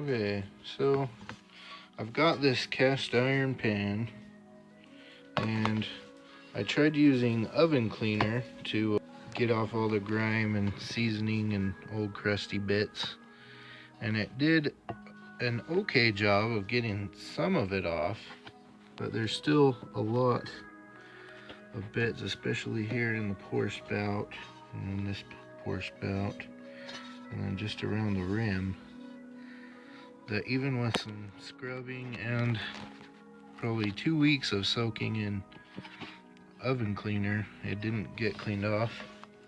Okay, so I've got this cast iron pan, and I tried using oven cleaner to get off all the grime and seasoning and old crusty bits, and it did an okay job of getting some of it off, but there's still a lot of bits, especially here in the pour spout and this pour spout, and then just around the rim, that even with some scrubbing and probably 2 weeks of soaking in oven cleaner, it didn't get cleaned off.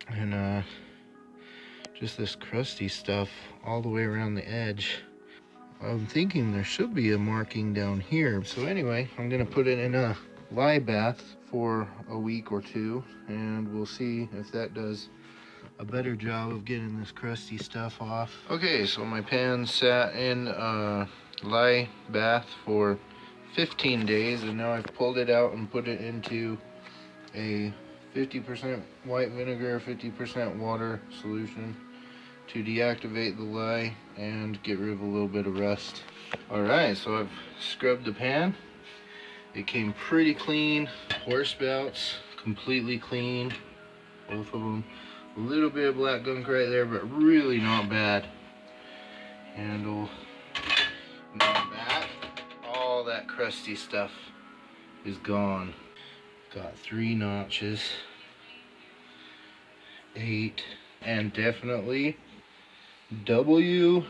And just this crusty stuff all the way around the edge. I'm thinking there should be a marking down here. So anyway, I'm gonna put it in a lye bath for a week or two, and we'll see if that does a better job of getting this crusty stuff off. Okay, so my pan sat in a lye bath for 15 days, and now I've pulled it out and put it into a 50% white vinegar, 50% water solution to deactivate the lye and get rid of a little bit of rust. Alright, so I've scrubbed the pan. It came pretty clean. Pour spouts completely clean, both of them. A little bit of black gunk right there, but really not bad. Handle, not bad. All that crusty stuff is gone. Got 3 notches, 8, and definitely W